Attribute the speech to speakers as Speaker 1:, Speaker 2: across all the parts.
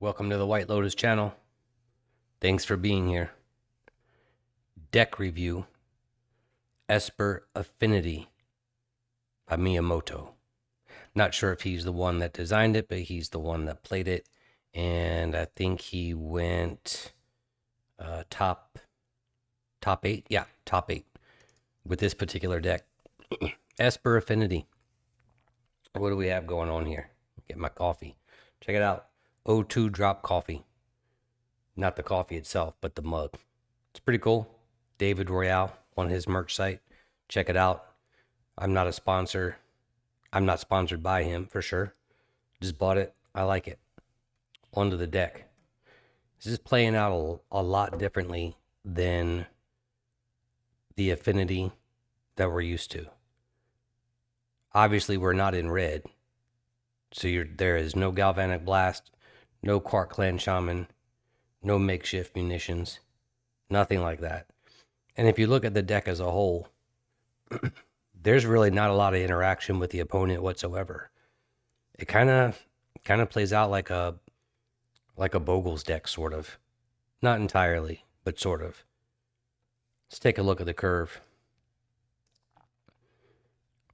Speaker 1: Welcome to the White Lotus channel. Thanks for being here. Deck review, Esper Affinity by Miyamoto. Not sure if he's the one that designed it, but he's the one that played it. And I think he went top 8. Yeah, top 8 with this particular deck. Esper Affinity. What do we have going on here? Get my coffee. Check it out. O2 drop coffee. Not the coffee itself, but the mug. It's pretty cool. David Royale on his merch site. Check it out. I'm not a sponsor. I'm not sponsored by him for sure. Just bought it. I like it. Onto the deck. This is playing out a lot differently than the Affinity that we're used to. Obviously, we're not in red. So there is no Galvanic Blast, no Quark Clan Shaman, no makeshift munitions, nothing like that. And if you look at the deck as a whole, there's really not a lot of interaction with the opponent whatsoever. It kind of plays out like a Bogles deck, sort of. Not entirely, but sort of. Let's take a look at the curve.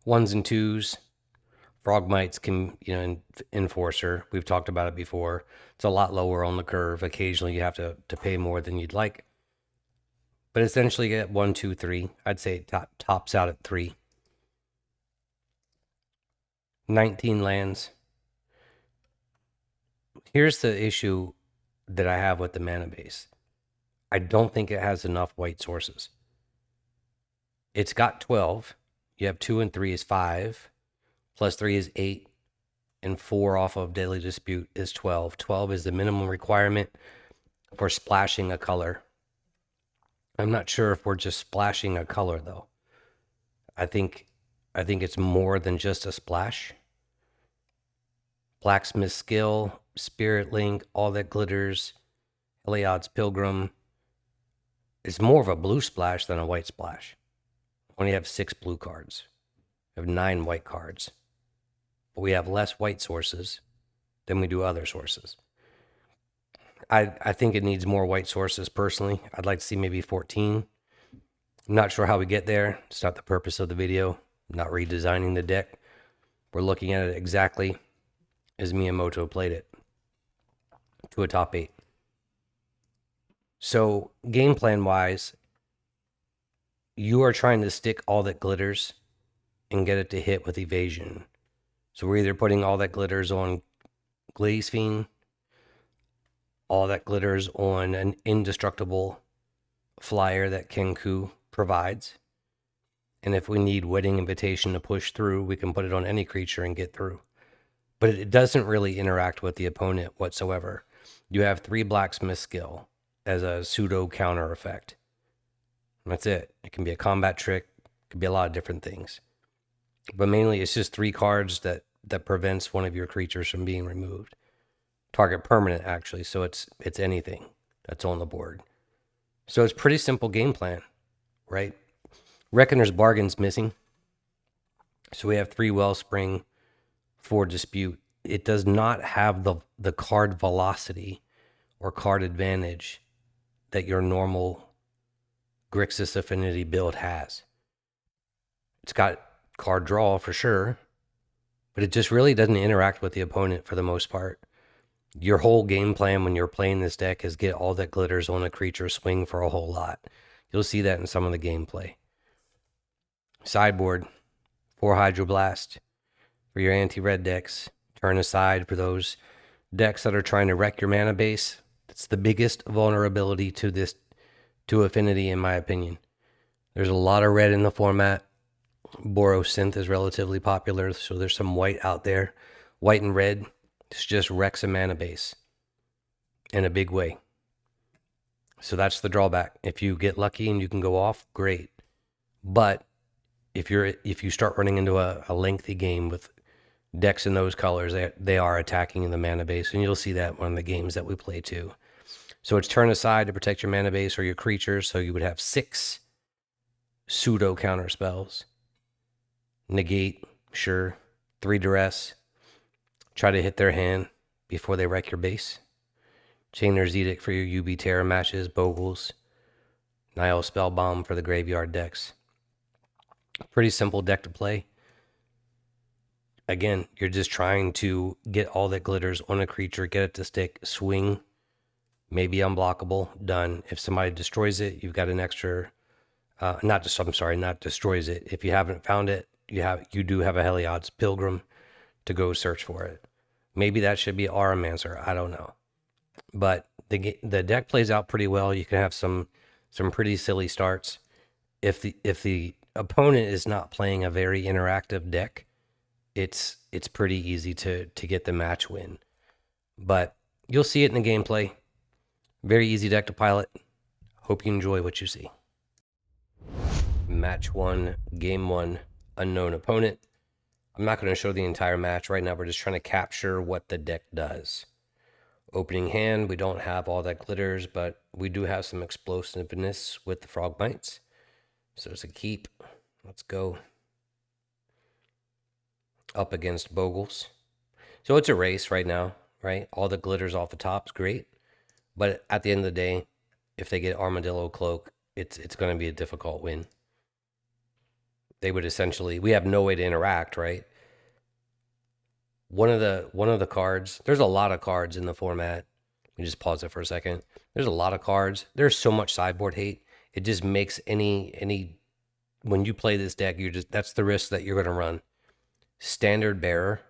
Speaker 1: 1s and 2s. Frogmites can, Enforcer. We've talked about it before. It's a lot lower on the curve. Occasionally you have to pay more than you'd like. But essentially you get 1, 2, 3. I'd say it tops out at 3. 19 lands. Here's the issue that I have with the mana base. I don't think it has enough white sources. It's got 12. You have 2 and 3 is 5. Plus 3 is 8, and 4 off of Deadly Dispute is 12. 12 is the minimum requirement for splashing a color. I'm not sure if we're just splashing a color, though. I think it's more than just a splash. Blacksmith Skill, Spirit Link, All That Glitters, Heliod's Pilgrim. It's more of a blue splash than a white splash. We only have 6 blue cards. We have 9 white cards. But we have less white sources than we do other sources. I think it needs more white sources personally. I'd like to see maybe 14. I'm not sure how we get there. It's not the purpose of the video. I'm not redesigning the deck. We're looking at it exactly as Miyamoto played it to a top 8. So game plan wise, you are trying to stick All That Glitters and get it to hit with evasion. So we're either putting All That Glitters on Glaze Fiend, All That Glitters on an indestructible flyer that Kenku provides. And if we need Wedding Invitation to push through, we can put it on any creature and get through. But it doesn't really interact with the opponent whatsoever. You have 3 Blacksmith Skill as a pseudo counter effect. And that's it. It can be a combat trick. It could be a lot of different things. But mainly it's just 3 cards that prevents one of your creatures from being removed. Target permanent, actually, so it's anything that's on the board. So it's pretty simple game plan, right? Reckoner's Bargain's missing. So we have 3 Wellspring, 4 Dispute. It does not have the card velocity or card advantage that your normal Grixis Affinity build has. It's got card draw for sure, but it just really doesn't interact with the opponent for the most part. Your whole game plan when you're playing this deck is get All That Glitters on a creature, swing for a whole lot. You'll see that in some of the gameplay. Sideboard, 4 Hydroblast for your anti-red decks. Turn aside for those decks that are trying to wreck your mana base. That's the biggest vulnerability to Affinity, in my opinion. There's a lot of red in the format. Boros Synth is relatively popular, so there's some white out there. White and red, this just wrecks a mana base in a big way. So that's the drawback. If you get lucky and you can go off, great. But if you start running into a lengthy game with decks in those colors, they are attacking the mana base, and you'll see that one of the games that we play too. So it's turn aside to protect your mana base or your creatures, so you would have 6 pseudo counter spells. Negate, sure. 3 Duress. Try to hit their hand before they wreck your base. Chainer's Edict for your UB Terror matches, Bogles, Nile Spellbomb for the graveyard decks. Pretty simple deck to play. Again, you're just trying to get all that glitters on a creature, get it to stick, swing, maybe unblockable, done. If somebody destroys it, you've got an extra, not destroys it. If you haven't found it, you do have a Heliod's Pilgrim to go search for it. Maybe that should be Auramancer, I don't know. But the deck plays out pretty well. You can have some pretty silly starts. If the opponent is not playing a very interactive deck, it's pretty easy to get the match win. But you'll see it in the gameplay. Very easy deck to pilot. Hope you enjoy what you see. Match 1, Game 1, unknown opponent. I'm not going to show the entire match right now. We're just trying to capture what the deck does. Opening hand, we don't have all that glitters, but we do have some explosiveness with the frog bites. So it's a keep. Let's go. Up against Bogles. So it's a race right now, right? All the glitters off the top is great. But at the end of the day, if they get Armadillo Cloak, it's going to be a difficult win. They would essentially, we have no way to interact, right? One of the cards, there's a lot of cards in the format. Let me just pause it for a second. There's a lot of cards. There's so much sideboard hate. It just makes any when you play this deck, that's the risk that you're going to run. Standard Bearer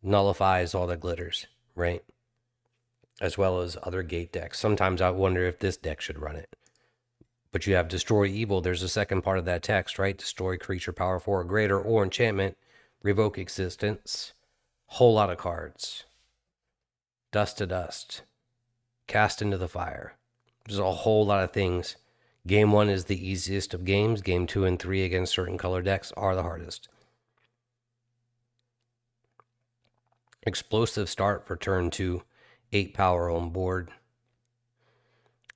Speaker 1: nullifies all the glitters, right? As well as other gate decks. Sometimes I wonder if this deck should run it. But you have Destroy Evil. There's a second part of that text, right? Destroy creature power 4 or greater or enchantment. Revoke existence. Whole lot of cards. Dust to Dust. Cast into the Fire. There's a whole lot of things. Game 1 is the easiest of games. Game 2 and 3 against certain color decks are the hardest. Explosive start for turn 2. 8 power on board.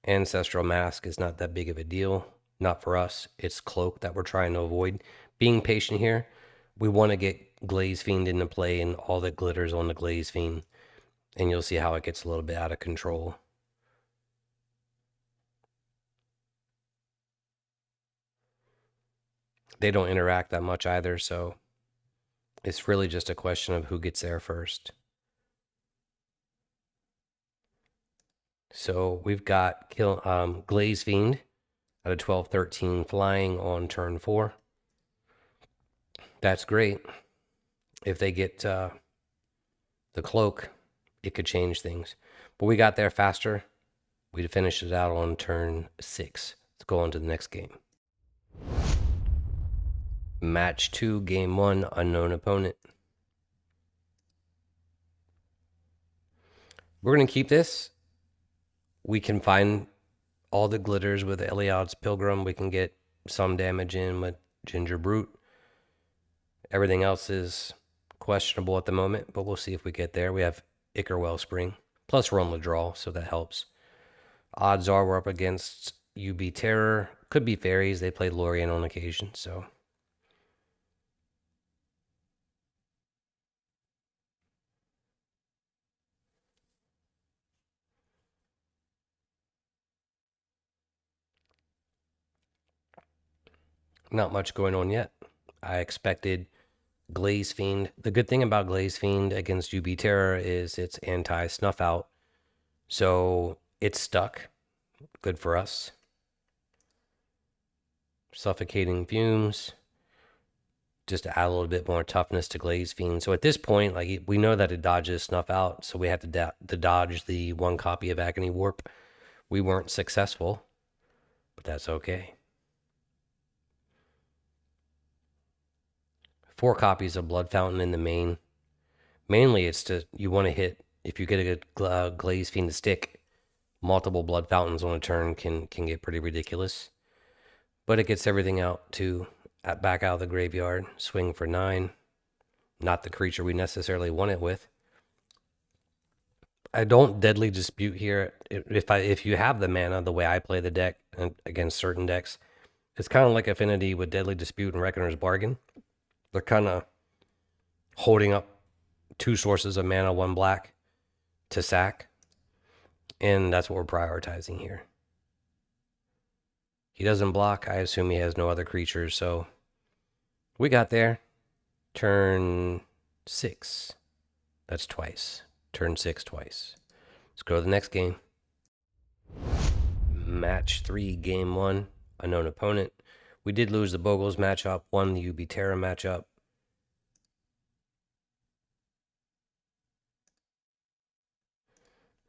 Speaker 1: Ancestral Mask is not that big of a deal. Not for us. It's Cloak that we're trying to avoid. Being patient here. We want to get Glaze Fiend into play and all the glitters on the Glaze Fiend. And you'll see how it gets a little bit out of control. They don't interact that much either, so it's really just a question of who gets there first. So we've got Glaze Fiend at a 12-13 flying on turn 4. That's great. If they get the Cloak, it could change things. But we got there faster. We finished it out on turn 6. Let's go on to the next game. Match 2, Game 1, unknown opponent. We're going to keep this. We can find all the glitters with Eliod's Pilgrim. We can get some damage in with Ginger Brute. Everything else is questionable at the moment, but we'll see if we get there. We have Ichor Wellspring, plus we're on the draw, so that helps. Odds are we're up against UB Terror. Could be Fairies. They play Lorien on occasion, so... Not much going on yet. I expected Glaze Fiend. The good thing about Glaze Fiend against UB Terror is it's anti-snuff out. So it's stuck. Good for us. Suffocating Fumes. Just to add a little bit more toughness to Glaze Fiend. So at this point, like we know that it dodges snuff out. So we have to dodge the 1 copy of Agony Warp. We weren't successful. But that's okay. 4 copies of Blood Fountain in the main. Mainly it's you want to hit, if you get a good Glaze Fiend to stick, multiple Blood Fountains on a turn can get pretty ridiculous. But it gets everything out to back out of the graveyard. Swing for 9. Not the creature we necessarily want it with. I don't Deadly Dispute here. If you have the mana, the way I play the deck against certain decks, it's kind of like Affinity with Deadly Dispute and Reckoner's Bargain. They're kind of holding up 2 sources of mana, 1 black, to sack. And that's what we're prioritizing here. He doesn't block. I assume he has no other creatures, so we got there. Turn 6. That's twice. Turn 6 twice. Let's go to the next game. Match 3, game 1. Unknown opponent. We did lose the Bogles matchup, won the UB Terra matchup.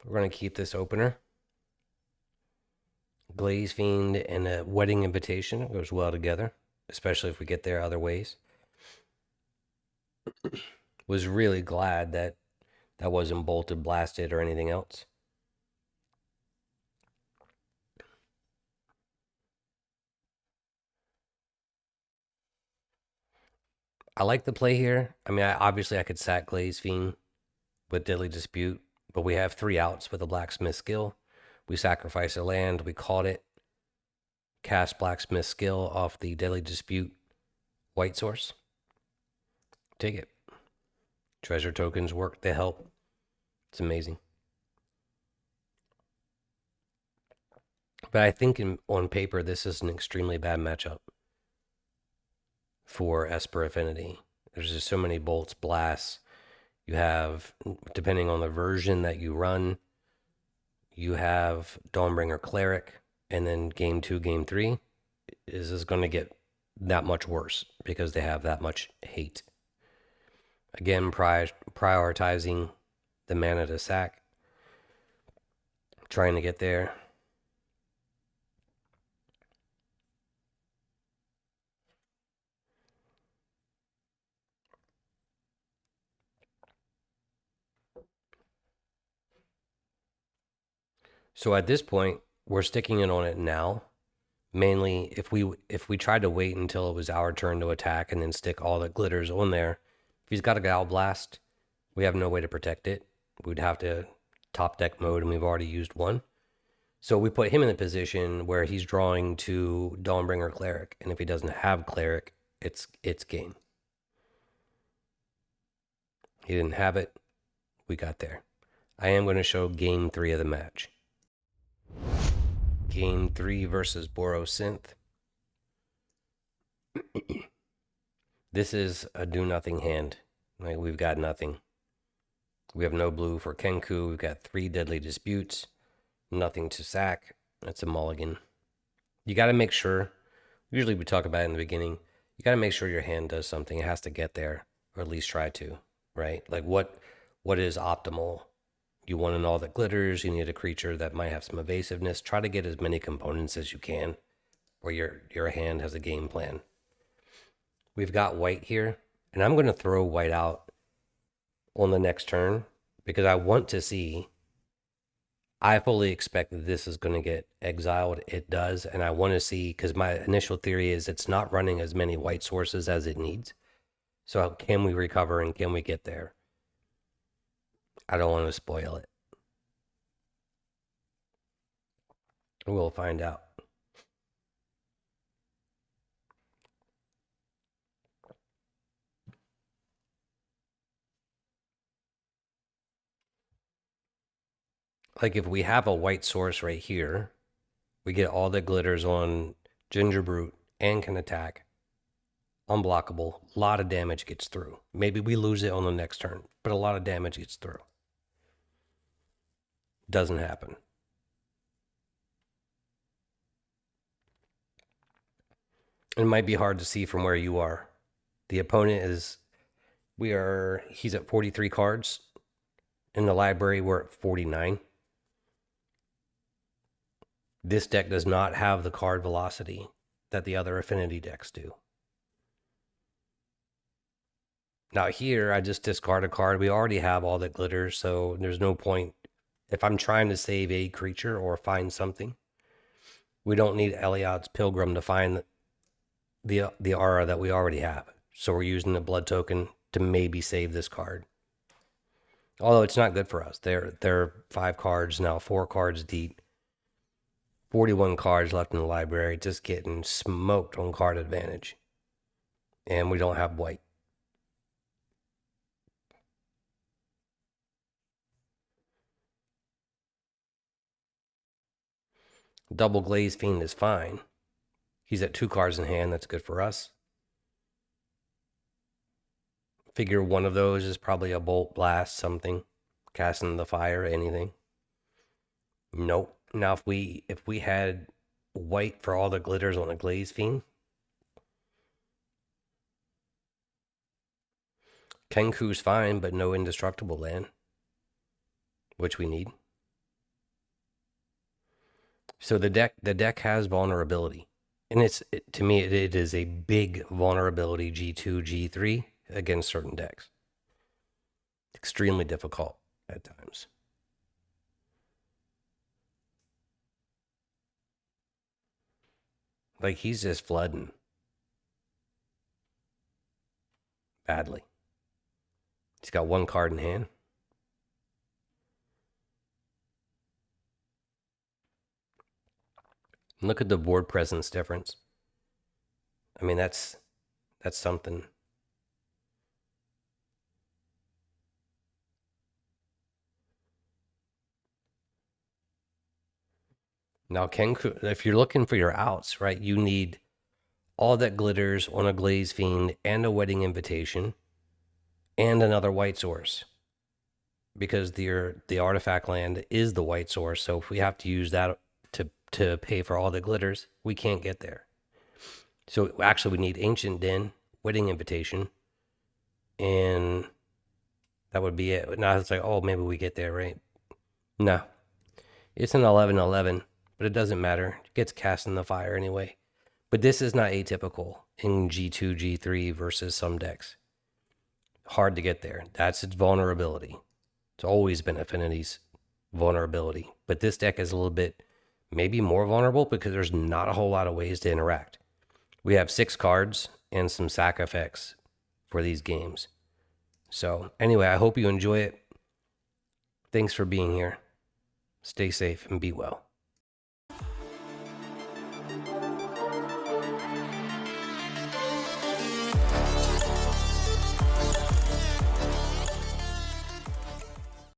Speaker 1: We're going to keep this opener. Glaze Fiend and a Wedding Invitation goes well together, especially if we get there other ways. Was really glad that that wasn't bolted, blasted, or anything else. I like the play here. I mean, obviously I could sack Glaze Fiend with Deadly Dispute, but we have 3 outs with a Blacksmith skill. We sacrifice a land, we caught it, cast Blacksmith skill off the Deadly Dispute white source. Take it. Treasure tokens work, they help. It's amazing. But I think on paper, this is an extremely bad matchup for Esper Affinity. There's just so many bolts, blasts. You have, depending on the version that you run, you have Dawnbringer Cleric, and then game 2, game 3 is going to get that much worse because they have that much hate. Again, prioritizing the mana to sack, trying to get there. So at this point, we're sticking it on it now. Mainly, if we tried to wait until it was our turn to attack and then stick all the glitters on there, if he's got a Gal Blast, we have no way to protect it. We'd have to top deck mode, and we've already used one. So we put him in a position where he's drawing to Dawnbringer Cleric, and if he doesn't have Cleric, it's game. He didn't have it. We got there. I am going to show game 3 of the match. Game 3 versus Boros Synth. This is a do-nothing hand. Like, we've got nothing. We have no blue for Kenku. We've got 3 Deadly Disputes. Nothing to sack. That's a mulligan. You got to make sure, usually we talk about it in the beginning, you got to make sure your hand does something. It has to get there, or at least try to, right? Like, what is optimal? You want an all that glitters. You need a creature that might have some evasiveness. Try to get as many components as you can, where your hand has a game plan. We've got white here, and I'm going to throw white out on the next turn because I want to see. I fully expect that this is going to get exiled. It does, and I want to see, because my initial theory is it's not running as many white sources as it needs. So can we recover and can we get there? I don't want to spoil it. We'll find out. Like, if we have a white source right here, we get all the glitters on Ginger Brute and can attack. Unblockable. A lot of damage gets through. Maybe we lose it on the next turn, but a lot of damage gets through. Doesn't happen. It might be hard to see from where you are. The opponent is, he's at 43 cards. In the library, we're at 49. This deck does not have the card velocity that the other affinity decks do. Now here, I just discard a card. We already have all the glitters, so there's no point. If I'm trying to save a creature or find something, we don't need Eliot's Pilgrim to find the aura that we already have. So we're using the blood token to maybe save this card. Although it's not good for us. They're 5 cards now, 4 cards deep. 41 cards left in the library, just getting smoked on card advantage. And we don't have white. Double Glaze Fiend is fine. He's at 2 cards in hand. That's good for us. Figure one of those is probably a Bolt Blast, something. Casting the Fire, anything. Nope. Now if we had white for all the glitters on a Glaze Fiend, Kenku's fine, but no indestructible land, which we need. So the deck has vulnerability, and to me it is a big vulnerability. G2, G3 against certain decks, extremely difficult at times. Like he's just flooding badly. He's got 1 card in hand. Look at the board presence difference. I mean, that's something. Now, Kenku, if you're looking for your outs, right, you need all that glitters on a Glaze Fiend and a Wedding Invitation and another white source, because the artifact land is the white source. So if we have to use that to pay for all the glitters, we can't get there. So actually, we need Ancient Den, Wedding Invitation, and that would be it. Now it's like, oh, maybe we get there, right? No, it's an 11/11, but it doesn't matter. It gets cast in the fire anyway. But this is not atypical in G2, G3 versus some decks. Hard to get there. That's its vulnerability. It's always been Affinity's vulnerability. But this deck is a little bit maybe more vulnerable because there's not a whole lot of ways to interact. We have 6 cards and some sack effects for these games. So anyway, I hope you enjoy it. Thanks for being here. Stay safe and be well.